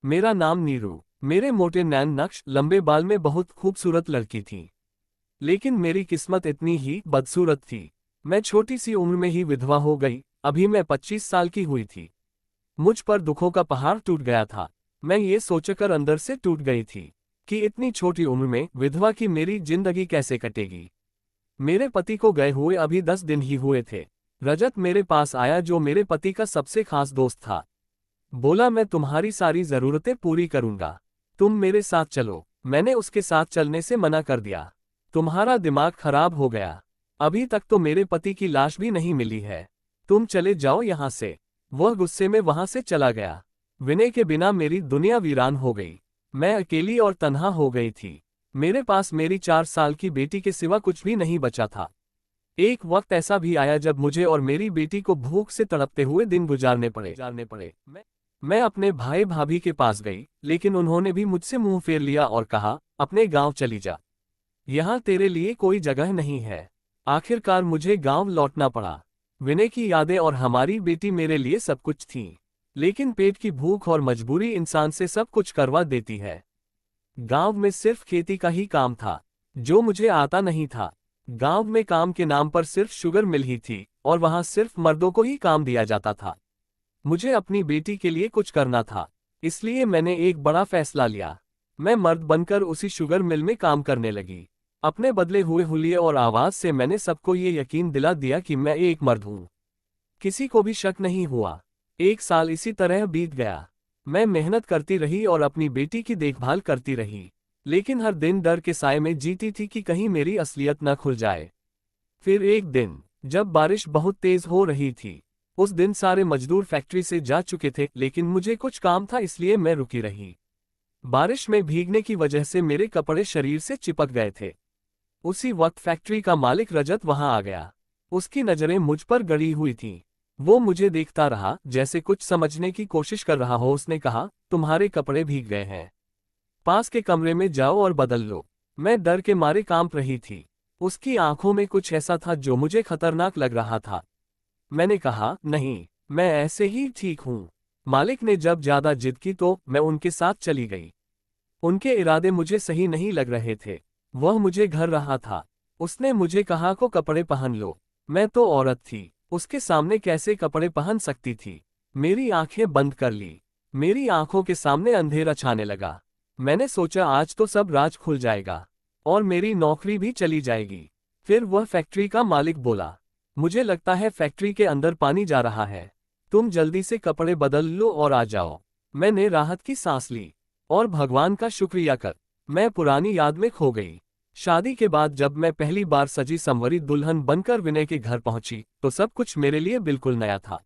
मेरा नाम नीरू। मेरे मोटे नैन नक्श लंबे बाल में बहुत खूबसूरत लड़की थी। लेकिन मेरी किस्मत इतनी ही बदसूरत थी। मैं छोटी सी उम्र में ही विधवा हो गई। अभी मैं 25 साल की हुई थी। मुझ पर दुखों का पहाड़ टूट गया था। मैं ये सोचकर अंदर से टूट गई थी कि इतनी छोटी उम्र में विधवा की मेरी जिंदगी कैसे कटेगी। मेरे पति को गए हुए अभी 10 दिन ही हुए थे। रजत मेरे पास आया, जो मेरे पति का सबसे खास दोस्त था। बोला, मैं तुम्हारी सारी जरूरतें पूरी करूंगा, तुम मेरे साथ चलो। मैंने उसके साथ चलने से मना कर दिया। तुम्हारा दिमाग खराब हो गया। अभी तक तो मेरे पति की लाश भी नहीं मिली है। तुम चले जाओ यहां से। वह गुस्से में वहां से चला गया। विनय के बिना मेरी दुनिया वीरान हो गई। मैं अकेली और तन्हा हो गई थी। मेरे पास मेरी 4 साल की बेटी के सिवा कुछ भी नहीं बचा था। एक वक्त ऐसा भी आया जब मुझे और मेरी बेटी को भूख से तड़पते हुए दिन गुजारने पड़े। मैं अपने भाई भाभी के पास गई, लेकिन उन्होंने भी मुझसे मुंह फेर लिया और कहा, अपने गांव चली जा, यहाँ तेरे लिए कोई जगह नहीं है। आखिरकार मुझे गांव लौटना पड़ा। विनय की यादें और हमारी बेटी मेरे लिए सब कुछ थीं। लेकिन पेट की भूख और मजबूरी इंसान से सब कुछ करवा देती है। गांव में सिर्फ खेती का ही काम था, जो मुझे आता नहीं था। गांव में काम के नाम पर सिर्फ शुगर मिल ही थी, और वहां सिर्फ मर्दों को ही काम दिया जाता था। मुझे अपनी बेटी के लिए कुछ करना था, इसलिए मैंने एक बड़ा फैसला लिया। मैं मर्द बनकर उसी शुगर मिल में काम करने लगी। अपने बदले हुए हुलिये और आवाज से मैंने सबको ये यकीन दिला दिया कि मैं एक मर्द हूं। किसी को भी शक नहीं हुआ। 1 साल इसी तरह बीत गया। मैं मेहनत करती रही और अपनी बेटी की देखभाल करती रही, लेकिन हर दिन डर के साए में जीती थी कि कहीं मेरी असलियत न खुल जाए। फिर एक दिन, जब बारिश बहुत तेज हो रही थी, उस दिन सारे मजदूर फैक्ट्री से जा चुके थे, लेकिन मुझे कुछ काम था इसलिए मैं रुकी रही। बारिश में भीगने की वजह से मेरे कपड़े शरीर से चिपक गए थे। उसी वक्त फैक्ट्री का मालिक रजत वहां आ गया। उसकी नजरें मुझ पर गड़ी हुई थीं। वो मुझे देखता रहा, जैसे कुछ समझने की कोशिश कर रहा हो। उसने कहा, तुम्हारे कपड़े भीग गए हैं, पास के कमरे में जाओ और बदल लो। मैं डर के मारे कांप रही थी। उसकी आंखों में कुछ ऐसा था जो मुझे खतरनाक लग रहा था। मैंने कहा, नहीं, मैं ऐसे ही ठीक हूं। मालिक ने जब ज्यादा जिद की तो मैं उनके साथ चली गई। उनके इरादे मुझे सही नहीं लग रहे थे। वह मुझे घर रहा था। उसने मुझे कहा, को कपड़े पहन लो। मैं तो औरत थी, उसके सामने कैसे कपड़े पहन सकती थी। मेरी आंखें बंद कर ली। मेरी आंखों के सामने अंधेरा छाने लगा। मैंने सोचा, आज तो सब राज खुल जाएगा और मेरी नौकरी भी चली जाएगी। फिर वह फैक्ट्री का मालिक बोला, मुझे लगता है फैक्ट्री के अंदर पानी जा रहा है, तुम जल्दी से कपड़े बदल लो और आ जाओ। मैंने राहत की सांस ली और भगवान का शुक्रिया कर मैं पुरानी याद में खो गई। शादी के बाद जब मैं पहली बार सजी संवरी दुल्हन बनकर विनय के घर पहुंची, तो सब कुछ मेरे लिए बिल्कुल नया था।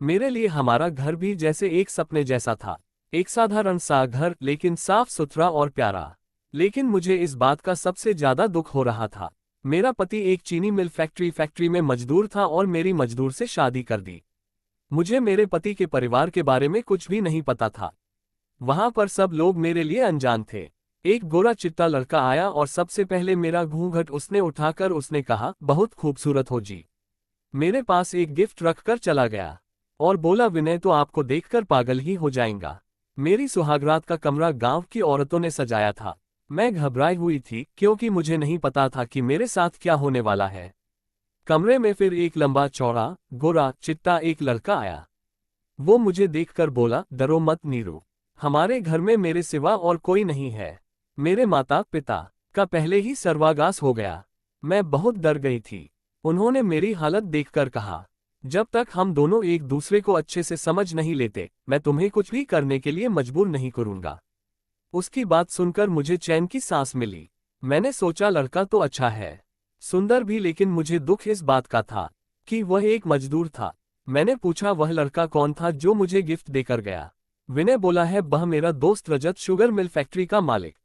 मेरे लिए हमारा घर भी जैसे एक सपने जैसा था। एक साधारण सा घर, लेकिन साफ सुथरा और प्यारा। लेकिन मुझे इस बात का सबसे ज्यादा दुख हो रहा था। मेरा पति एक चीनी मिल फैक्ट्री में मजदूर था और मेरी मजदूर से शादी कर दी। मुझे मेरे पति के परिवार के बारे में कुछ भी नहीं पता था। वहां पर सब लोग मेरे लिए अनजान थे। एक गोरा चिट्टा लड़का आया और सबसे पहले मेरा घूंघट उसने उठाकर उसने कहा, बहुत खूबसूरत हो जी। मेरे पास एक गिफ्ट रखकर चला गया और बोला, विनय तो आपको देखकर पागल ही हो जाएगा। मेरी सुहागरात का कमरा गांव की औरतों ने सजाया था। मैं घबराई हुई थी, क्योंकि मुझे नहीं पता था कि मेरे साथ क्या होने वाला है। कमरे में फिर एक लंबा चौड़ा गोरा चिट्टा एक लड़का आया। वो मुझे देखकर बोला, डरो मत नीरू, हमारे घर में मेरे सिवा और कोई नहीं है। मेरे माता पिता का पहले ही सर्वागास हो गया। मैं बहुत डर गई थी। उन्होंने मेरी हालत देखकर कहा, जब तक हम दोनों एक दूसरे को अच्छे से समझ नहीं लेते, मैं तुम्हें कुछ भी करने के लिए मजबूर नहीं करूंगा। उसकी बात सुनकर मुझे चैन की सांस मिली। मैंने सोचा, लड़का तो अच्छा है, सुंदर भी, लेकिन मुझे दुख इस बात का था कि वह एक मजदूर था। मैंने पूछा, वह लड़का कौन था जो मुझे गिफ्ट देकर गया? विनय बोला है, वह मेरा दोस्त रजत, शुगर मिल फैक्ट्री का मालिक।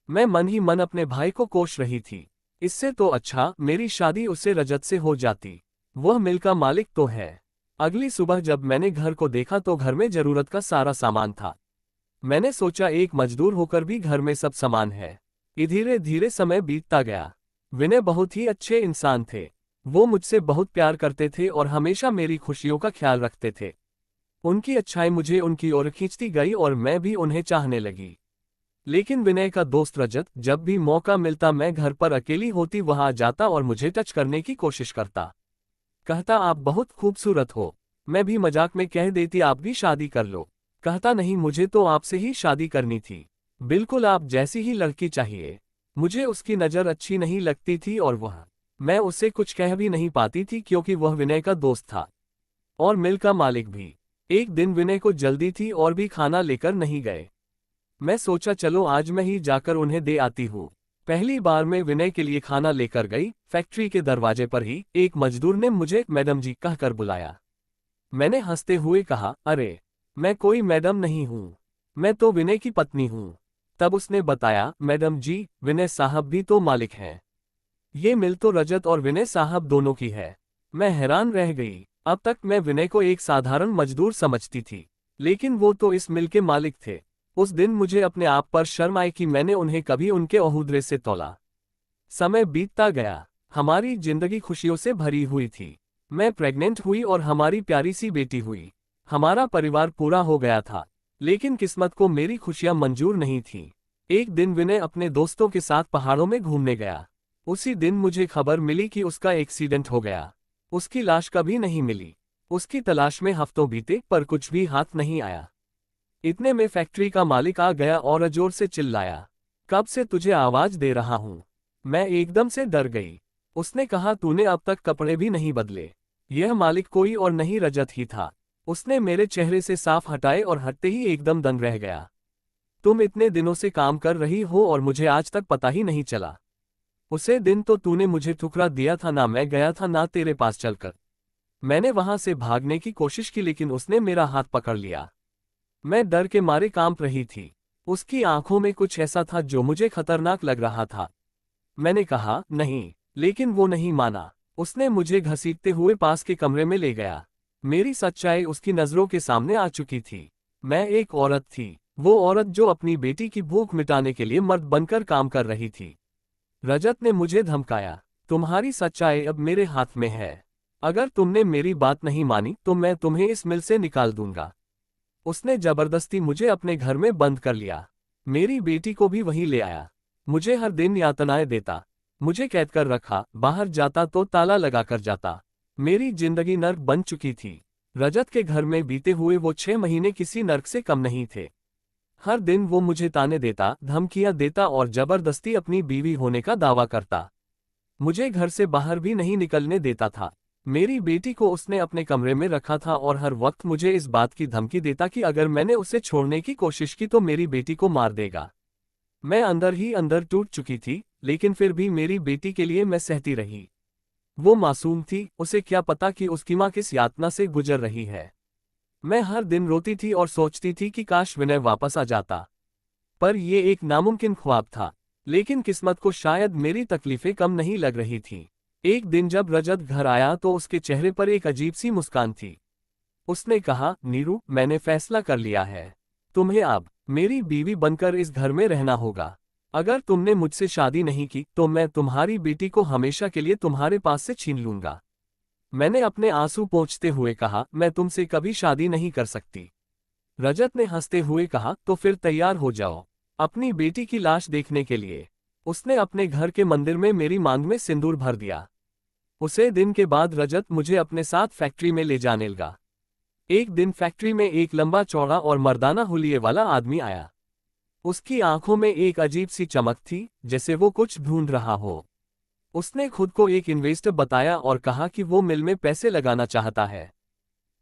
मैं मन ही मन अपने भाई को कोस रही थी। इससे तो अच्छा मेरी शादी उससे रजत से हो जाती। वह मिल का मालिक तो है। अगली सुबह जब मैंने घर को देखा तो घर में जरूरत का सारा सामान था। मैंने सोचा, एक मजदूर होकर भी घर में सब सामान है। धीरे धीरे समय बीतता गया। विनय बहुत ही अच्छे इंसान थे। वो मुझसे बहुत प्यार करते थे और हमेशा मेरी खुशियों का ख्याल रखते थे। उनकी अच्छाई मुझे उनकी ओर खींचती गई और मैं भी उन्हें चाहने लगी। लेकिन विनय का दोस्त रजत, जब भी मौका मिलता मैं घर पर अकेली होती वहां जाता और मुझे टच करने की कोशिश करता। कहता आप बहुत खूबसूरत हो। मैं भी मजाक में कह देती आप भी शादी कर लो। कहता नहीं, मुझे तो आपसे ही शादी करनी थी। बिल्कुल आप जैसी ही लड़की चाहिए। मुझे उसकी नज़र अच्छी नहीं लगती थी और मैं उससे कुछ कह भी नहीं पाती थी क्योंकि वह विनय का दोस्त था और मिल का मालिक भी। एक दिन विनय को जल्दी थी और भी खाना लेकर नहीं गए। मैं सोचा चलो आज मैं ही जाकर उन्हें दे आती हूँ। पहली बार मैं विनय के लिए खाना लेकर गई। फैक्ट्री के दरवाजे पर ही एक मजदूर ने मुझे मैडम जी कहकर बुलाया। मैंने हंसते हुए कहा, अरे मैं कोई मैडम नहीं हूँ, मैं तो विनय की पत्नी हूँ। तब उसने बताया, मैडम जी विनय साहब भी तो मालिक हैं। ये मिल तो रजत और विनय साहब दोनों की है। मैं हैरान रह गई। अब तक मैं विनय को एक साधारण मजदूर समझती थी, लेकिन वो तो इस मिल के मालिक थे। उस दिन मुझे अपने आप पर शर्म आई कि मैंने उन्हें कभी उनके ओहदे से तोला। समय बीतता गया। हमारी जिंदगी खुशियों से भरी हुई थी। मैं प्रेग्नेंट हुई और हमारी प्यारी सी बेटी हुई। हमारा परिवार पूरा हो गया था। लेकिन किस्मत को मेरी खुशियां मंजूर नहीं थीं। एक दिन विनय अपने दोस्तों के साथ पहाड़ों में घूमने गया। उसी दिन मुझे खबर मिली कि उसका एक्सीडेंट हो गया। उसकी लाश कभी नहीं मिली। उसकी तलाश में हफ्तों बीते पर कुछ भी हाथ नहीं आया। इतने में फैक्ट्री का मालिक आ गया और जोर से चिल्लाया, कब से तुझे आवाज दे रहा हूं। मैं एकदम से डर गई। उसने कहा, तूने अब तक कपड़े भी नहीं बदले। यह मालिक कोई और नहीं रजत ही था। उसने मेरे चेहरे से साफ हटाए और हटते ही एकदम दंग रह गया। तुम इतने दिनों से काम कर रही हो और मुझे आज तक पता ही नहीं चला। उसे दिन तो तूने मुझे ठुकरा दिया था, ना मैं गया था ना तेरे पास चलकर। मैंने वहां से भागने की कोशिश की लेकिन उसने मेरा हाथ पकड़ लिया। मैं डर के मारे कांप रही थी। उसकी आंखों में कुछ ऐसा था जो मुझे खतरनाक लग रहा था। मैंने कहा, नहीं, लेकिन वो नहीं माना। उसने मुझे घसीटते हुए पास के कमरे में ले गया। मेरी सच्चाई उसकी नजरों के सामने आ चुकी थी। मैं एक औरत थी, वो औरत जो अपनी बेटी की भूख मिटाने के लिए मर्द बनकर काम कर रही थी। रजत ने मुझे धमकाया, तुम्हारी सच्चाई अब मेरे हाथ में है। अगर तुमने मेरी बात नहीं मानी तो मैं तुम्हें इस मिल से निकाल दूंगा। उसने जबरदस्ती मुझे अपने घर में बंद कर लिया। मेरी बेटी को भी वहीं ले आया। मुझे हर दिन यातनाएं देता। मुझे कैद कर रखा, बाहर जाता तो ताला लगाकर जाता। मेरी जिंदगी नर्क बन चुकी थी। रजत के घर में बीते हुए वो 6 महीने किसी नर्क से कम नहीं थे। हर दिन वो मुझे ताने देता, धमकियां देता और जबरदस्ती अपनी बीवी होने का दावा करता। मुझे घर से बाहर भी नहीं निकलने देता था। मेरी बेटी को उसने अपने कमरे में रखा था और हर वक्त मुझे इस बात की धमकी देता कि अगर मैंने उसे छोड़ने की कोशिश की तो मेरी बेटी को मार देगा। मैं अंदर ही अंदर टूट चुकी थी, लेकिन फिर भी मेरी बेटी के लिए मैं सहती रही। वो मासूम थी, उसे क्या पता कि उसकी माँ किस यातना से गुजर रही है। मैं हर दिन रोती थी और सोचती थी कि काश विनय वापस आ जाता। पर यह एक नामुमकिन ख्वाब था। लेकिन किस्मत को शायद मेरी तकलीफें कम नहीं लग रही थीं। एक दिन जब रजत घर आया तो उसके चेहरे पर एक अजीब सी मुस्कान थी। उसने कहा, नीरू, मैंने फैसला कर लिया है। तुम्हें अब मेरी बीवी बनकर इस घर में रहना होगा। अगर तुमने मुझसे शादी नहीं की तो मैं तुम्हारी बेटी को हमेशा के लिए तुम्हारे पास से छीन लूंगा। मैंने अपने आंसू पोंछते हुए कहा, मैं तुमसे कभी शादी नहीं कर सकती। रजत ने हंसते हुए कहा, तो फिर तैयार हो जाओ अपनी बेटी की लाश देखने के लिए। उसने अपने घर के मंदिर में मेरी मांग में सिंदूर भर दिया। उसे दिन के बाद रजत मुझे अपने साथ फैक्ट्री में ले जाने लगा। एक दिन फैक्ट्री में एक लंबा चौड़ा और मर्दाना हुलिये वाला आदमी आया। उसकी आंखों में एक अजीब सी चमक थी, जैसे वो कुछ ढूंढ रहा हो। उसने खुद को एक इन्वेस्टर बताया और कहा कि वो मिल में पैसे लगाना चाहता है।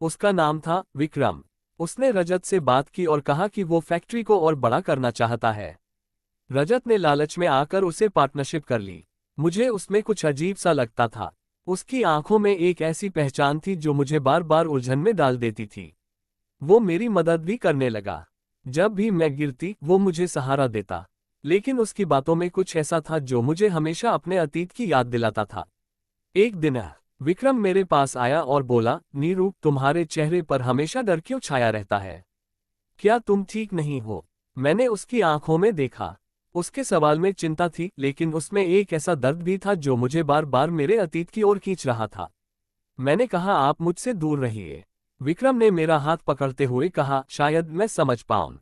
उसका नाम था विक्रम। उसने रजत से बात की और कहा कि वो फैक्ट्री को और बड़ा करना चाहता है। रजत ने लालच में आकर उसे पार्टनरशिप कर ली। मुझे उसमें कुछ अजीब सा लगता था। उसकी आंखों में एक ऐसी पहचान थी जो मुझे बार बार उलझन में डाल देती थी। वो मेरी मदद भी करने लगा। जब भी मैं गिरती वो मुझे सहारा देता। लेकिन उसकी बातों में कुछ ऐसा था जो मुझे हमेशा अपने अतीत की याद दिलाता था। एक दिन विक्रम मेरे पास आया और बोला, नीरू, तुम्हारे चेहरे पर हमेशा डर क्यों छाया रहता है? क्या तुम ठीक नहीं हो? मैंने उसकी आंखों में देखा। उसके सवाल में चिंता थी, लेकिन उसमें एक ऐसा दर्द भी था जो मुझे बार बार मेरे अतीत की ओर खींच रहा था। मैंने कहा, आप मुझसे दूर रहिए। विक्रम ने मेरा हाथ पकड़ते हुए कहा, शायद मैं समझ पाऊं।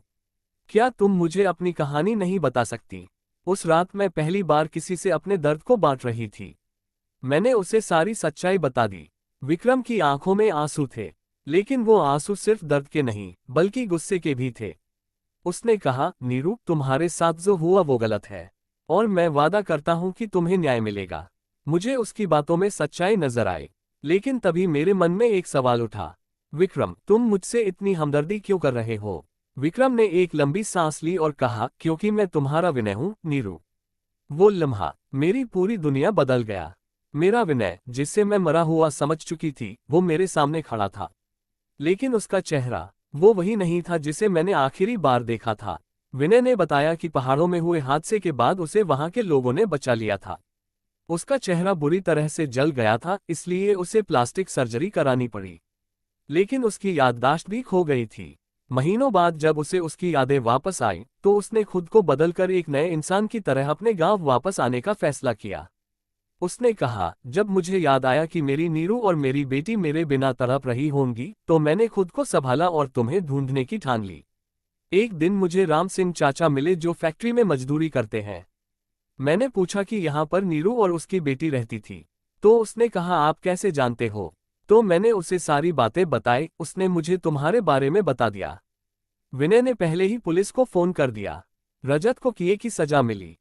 क्या तुम मुझे अपनी कहानी नहीं बता सकती? उस रात मैं पहली बार किसी से अपने दर्द को बांट रही थी। मैंने उसे सारी सच्चाई बता दी। विक्रम की आंखों में आंसू थे, लेकिन वो आंसू सिर्फ दर्द के नहीं, बल्कि गुस्से के भी थे। उसने कहा, नीरू, तुम्हारे साथ जो हुआ वो गलत है, और मैं वादा करता हूं कि तुम्हें न्याय मिलेगा। मुझे उसकी बातों में सच्चाई नजर आई, लेकिन तभी मेरे मन में एक सवाल उठा। विक्रम, तुम मुझसे इतनी हमदर्दी क्यों कर रहे हो? विक्रम ने एक लंबी सांस ली और कहा, क्योंकि मैं तुम्हारा विनय हूं, नीरू। वो लम्हा मेरी पूरी दुनिया बदल गया। मेरा विनय, जिससे मैं मरा हुआ समझ चुकी थी, वो मेरे सामने खड़ा था। लेकिन उसका चेहरा, वो वही नहीं था जिसे मैंने आखिरी बार देखा था। विनय ने बताया कि पहाड़ों में हुए हादसे के बाद उसे वहां के लोगों ने बचा लिया था। उसका चेहरा बुरी तरह से जल गया था, इसलिए उसे प्लास्टिक सर्जरी करानी पड़ी। लेकिन उसकी याददाश्त भी खो गई थी। महीनों बाद जब उसे उसकी यादें वापस आई, तो उसने खुद को बदलकर एक नए इंसान की तरह अपने गांव वापस आने का फैसला किया। उसने कहा, जब मुझे याद आया कि मेरी नीरू और मेरी बेटी मेरे बिना तड़प रही होंगी, तो मैंने खुद को संभाला और तुम्हें ढूंढने की ठान ली। एक दिन मुझे राम सिंह चाचा मिले, जो फैक्ट्री में मजदूरी करते हैं। मैंने पूछा कि यहाँ पर नीरू और उसकी बेटी रहती थी। तो उसने कहा, आप कैसे जानते हो? तो मैंने उसे सारी बातें बताई। उसने मुझे तुम्हारे बारे में बता दिया। विनय ने पहले ही पुलिस को फोन कर दिया। रजत को किए की सजा मिली।